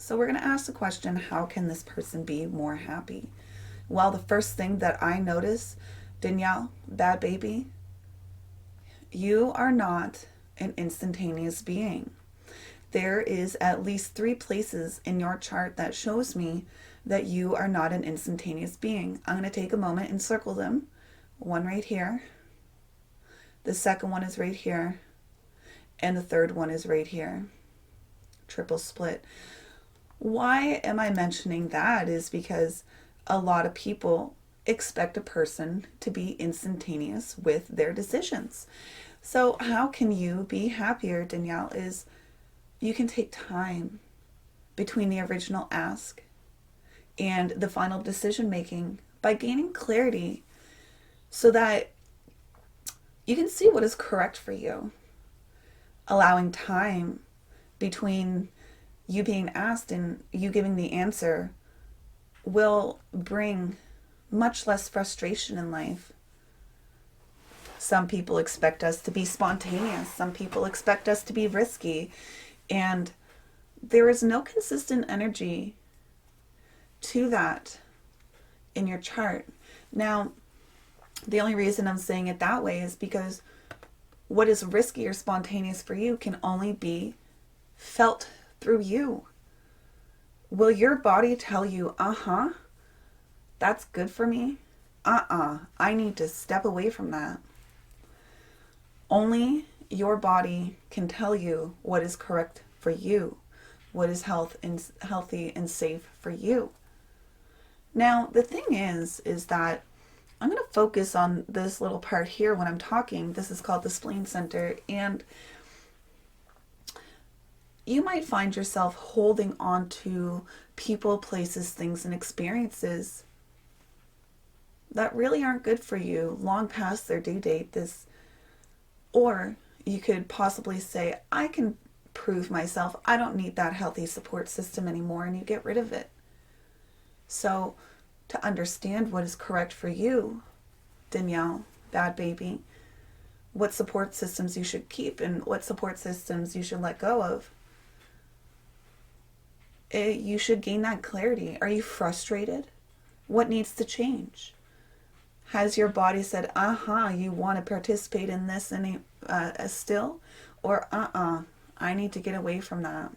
So we're going to ask the question, how can this person be more happy? Well, the first thing that I notice, Danielle, bad baby, you are not an instantaneous being. There is at least 3 places in your chart that shows me that you are not an instantaneous being. I'm going to take a moment and circle them. One right here. The second one is right here. And the third one is right here. Triple split. Why am I mentioning that is because a lot of people expect a person to be instantaneous with their decisions. So how can you be happier, Danielle, is you can take time between the original ask and the final decision making by gaining clarity so that you can see what is correct for you. Allowing time between you being asked and you giving the answer will bring much less frustration in life. Some people expect us to be spontaneous. Some people expect us to be risky. And there is no consistent energy to that in your chart. Now, the only reason I'm saying it that way is because what is risky or spontaneous for you can only be felt through you. Will your body tell you, that's good for me? I need to step away from that. Only your body can tell you what is correct for you, what is healthy and safe for you. Now, the thing is that I'm going to focus on this little part here when I'm talking. This is called the spleen center, and you might find yourself holding on to people, places, things, and experiences that really aren't good for you long past their due date. Or you could possibly say, I can prove myself. I don't need that healthy support system anymore, and you get rid of it. So to understand what is correct for you, Danielle, bad baby, what support systems you should keep and what support systems you should let go of, you should gain that clarity. Are you frustrated? What needs to change? Has your body said, you want to participate in this still? Or, I need to get away from that.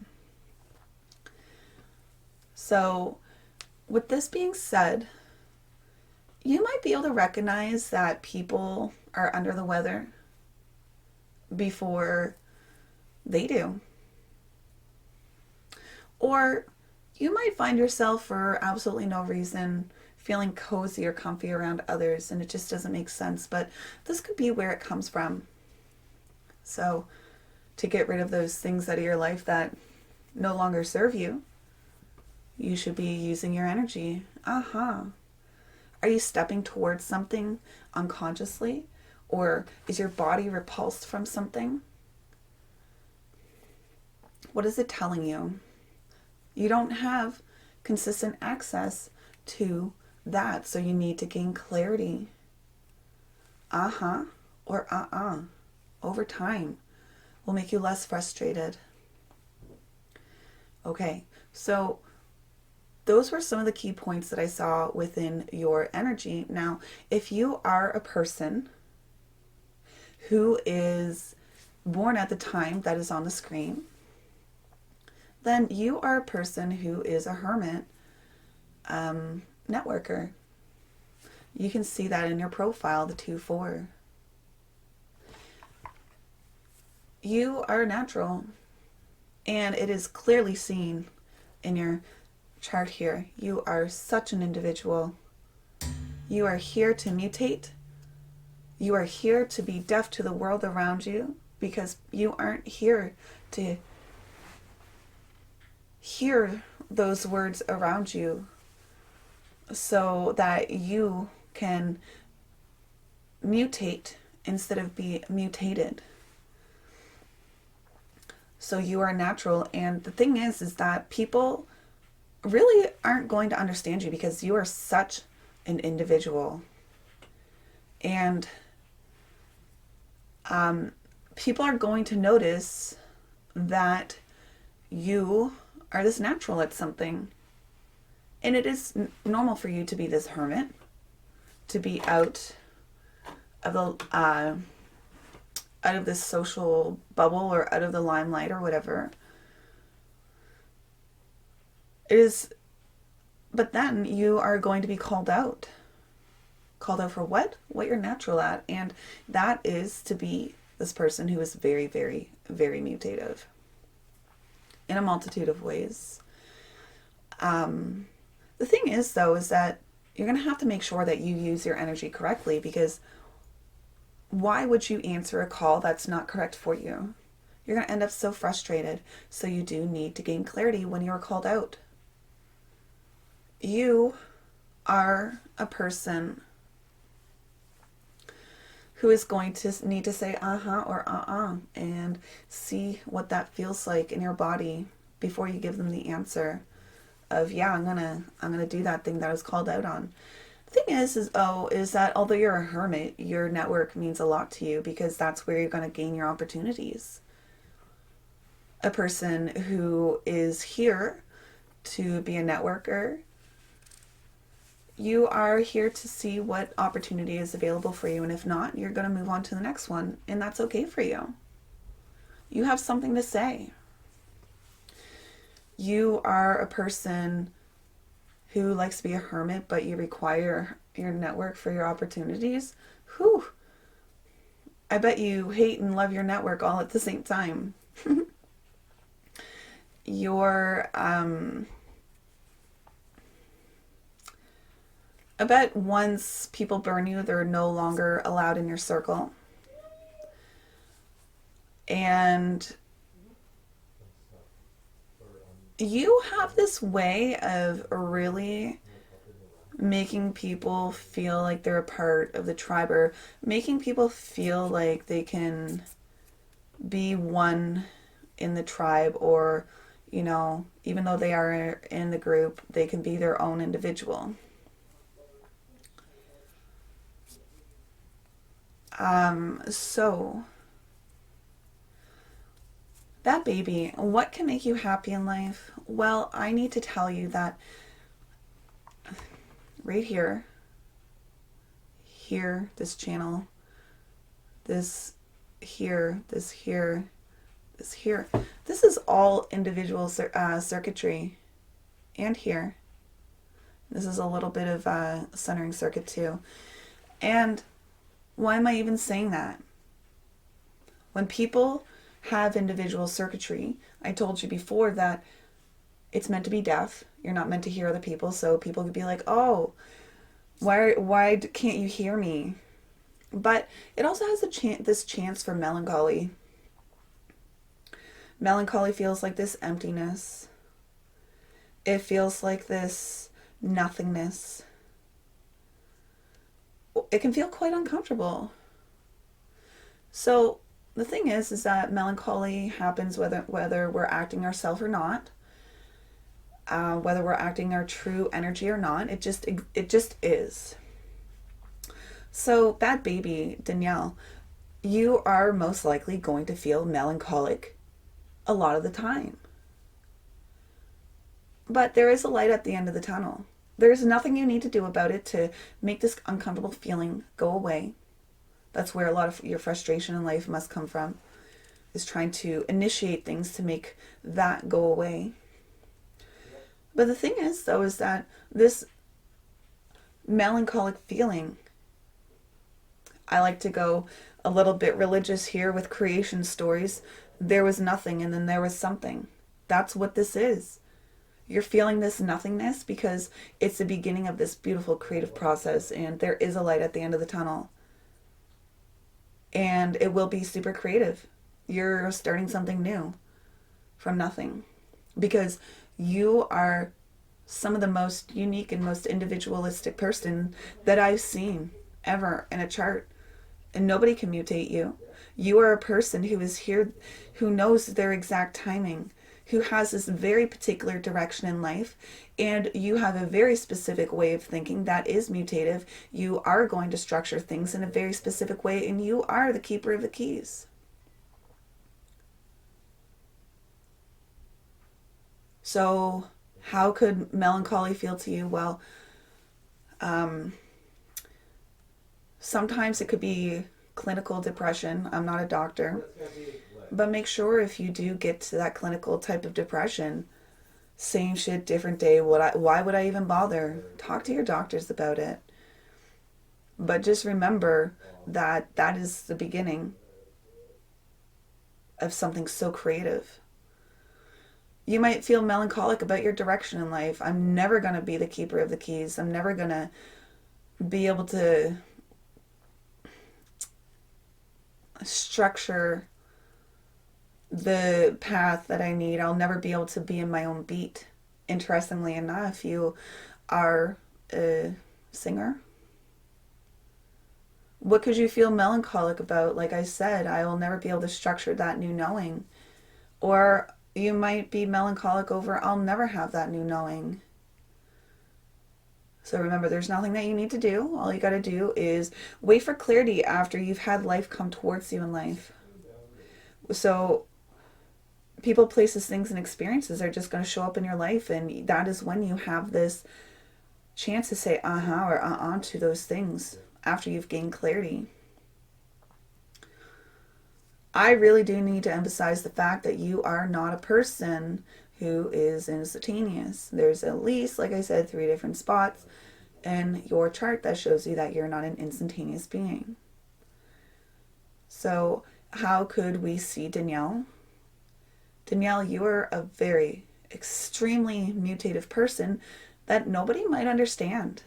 So, with this being said, you might be able to recognize that people are under the weather before they do. Or you might find yourself for absolutely no reason feeling cozy or comfy around others, and it just doesn't make sense. But this could be where it comes from. So to get rid of those things out of your life that no longer serve you, you should be using your energy. Are you stepping towards something unconsciously? Or is your body repulsed from something? What is it telling you? You don't have consistent access to that, so you need to gain clarity. Or over time will make you less frustrated. Okay, so those were some of the key points that I saw within your energy. Now, if you are a person who is born at the time that is on the screen, then you are a person who is a hermit networker. You can see that in your profile, the 2-4. You are natural, and it is clearly seen in your chart here. You are such an individual. You are here to mutate. You are here to be deaf to the world around you because you aren't here to hear those words around you so that you can mutate instead of be mutated. So you are natural, and the thing is that people really aren't going to understand you because you are such an individual. And people are going to notice that you are this natural at something. And it is normal for you to be this hermit, to be out of the out of this social bubble or out of the limelight or whatever. It is, but then you are going to be called out. Called out for what? What you're natural at. And that is to be this person who is very, very, very mutative in a multitude of ways. The thing is, though, is that you're going to have to make sure that you use your energy correctly, because why would you answer a call that's not correct for you? You're going to end up so frustrated. So you do need to gain clarity when you're called out. You are a person who is going to need to say uh-huh or uh-uh and see what that feels like in your body before you give them the answer of, yeah, I'm gonna do that thing that I was called out on. The thing is that although you're a hermit, your network means a lot to you, because that's where you're going to gain your opportunities. A person who is here to be a networker, you are here to see what opportunity is available for you, and if not, you're going to move on to the next one, and that's okay for you. You have something to say. You are a person who likes to be a hermit, but you require your network for your opportunities. Whew. I bet you hate and love your network all at the same time. You're, I bet once people burn you, they're no longer allowed in your circle. And you have this way of really making people feel like they're a part of the tribe, or making people feel like they can be one in the tribe, or, you know, even though they are in the group, they can be their own individual. So that baby, what can make you happy in life? Well, I need to tell you that right here, this channel, this here, this here, this here, this is all individual circuitry. And here, this is a little bit of centering circuit too. And why am I even saying that? When people have individual circuitry, I told you before that it's meant to be deaf. You're not meant to hear other people, so people could be like, oh, why can't you hear me? But it also has this chance for melancholy. Melancholy feels like this emptiness. It feels like this nothingness. It can feel quite uncomfortable. So the thing is that melancholy happens whether we're acting ourselves or not, whether we're acting our true energy or not. It just is. So bad baby Danielle, you are most likely going to feel melancholic a lot of the time. But there is a light at the end of the tunnel. There's nothing you need to do about it to make this uncomfortable feeling go away. That's where a lot of your frustration in life must come from, is trying to initiate things to make that go away. But the thing is, though, is that this melancholic feeling, I like to go a little bit religious here with creation stories. There was nothing and then there was something. That's what this is. You're feeling this nothingness because it's the beginning of this beautiful creative process, and there is a light at the end of the tunnel. And it will be super creative. You're starting something new from nothing, because you are some of the most unique and most individualistic person that I've seen ever in a chart. And nobody can mutate you. You are a person who is here, who knows their exact timing, who has this very particular direction in life, and you have a very specific way of thinking that is mutative. You are going to structure things in a very specific way, and you are the keeper of the keys. So how could melancholy feel to you? Well, sometimes it could be clinical depression. I'm not a doctor. But make sure if you do get to that clinical type of depression, same shit, different day. Why would I even bother? Talk to your doctors about it. But just remember that that is the beginning of something so creative. You might feel melancholic about your direction in life. I'm never going to be the keeper of the keys. I'm never going to be able to structure the path that I need. I'll never be able to be in my own beat. Interestingly enough, you are a singer. What could you feel melancholic about? Like I said, I will never be able to structure that new knowing. Or you might be melancholic over, I'll never have that new knowing. So remember, there's nothing that you need to do. All you got to do is wait for clarity after you've had life come towards you in life. So people, places, things, and experiences are just going to show up in your life, and that is when you have this chance to say uh-huh or uh-uh to those things after you've gained clarity. I really do need to emphasize the fact that you are not a person who is instantaneous. There's at least, like I said, 3 different spots in your chart that shows you that you're not an instantaneous being. So how could we see Danielle? Danielle, you are a very extremely mutative person that nobody might understand.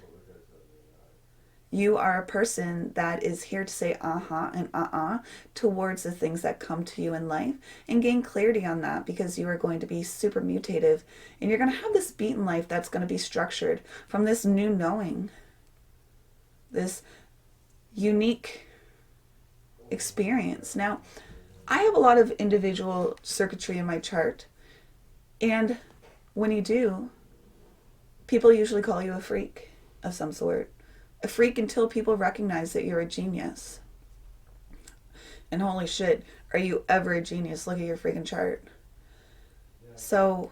You are a person that is here to say uh-huh and uh-uh towards the things that come to you in life and gain clarity on that, because you are going to be super mutative and you're going to have this beat in life that's going to be structured from this new knowing, this unique experience. Now, I have a lot of individual circuitry in my chart, and when you do, people usually call you a freak of some sort. A freak until people recognize that you're a genius. And holy shit, are you ever a genius? Look at your freaking chart. So,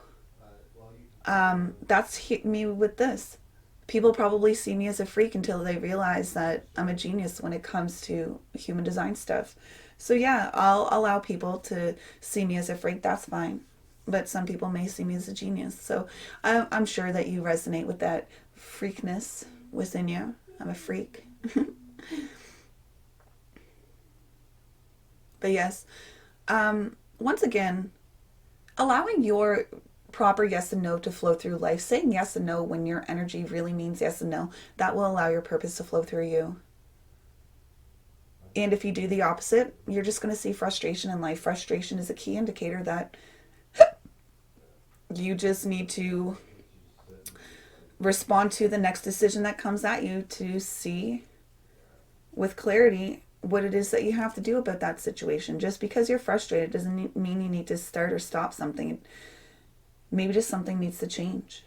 that's hit me with this. People probably see me as a freak until they realize that I'm a genius when it comes to human design stuff. So yeah, I'll allow people to see me as a freak. That's fine. But some people may see me as a genius. So I'm sure that you resonate with that freakness within you. I'm a freak. But yes, once again, allowing your proper yes and no to flow through life, saying yes and no when your energy really means yes and no, that will allow your purpose to flow through you. And if you do the opposite, you're just going to see frustration in life. Frustration is a key indicator that you just need to respond to the next decision that comes at you to see with clarity what it is that you have to do about that situation. Just because you're frustrated doesn't mean you need to start or stop something. Maybe just something needs to change.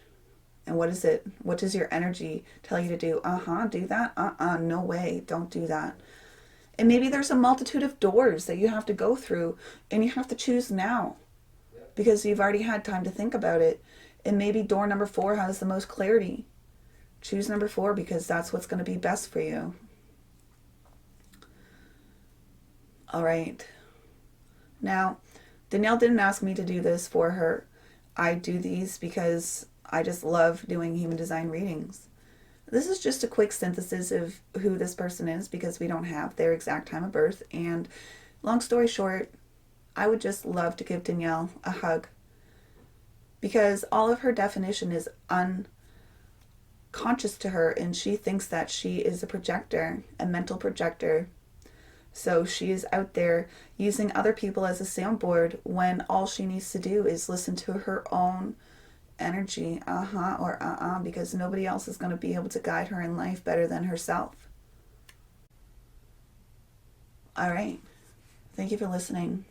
And what is it? What does your energy tell you to do? Do that? No way. Don't do that. And maybe there's a multitude of doors that you have to go through, and you have to choose now because you've already had time to think about it. And maybe door number 4 has the most clarity. Choose number 4 because that's what's going to be best for you. All right. Now, Danielle didn't ask me to do this for her. I do these because I just love doing human design readings. This is just a quick synthesis of who this person is because we don't have their exact time of birth. And long story short, I would just love to give Danielle a hug, because all of her definition is unconscious to her, and she thinks that she is a projector, a mental projector. So she is out there using other people as a soundboard when all she needs to do is listen to her own energy, or because nobody else is going to be able to guide her in life better than herself. All right. Thank you for listening.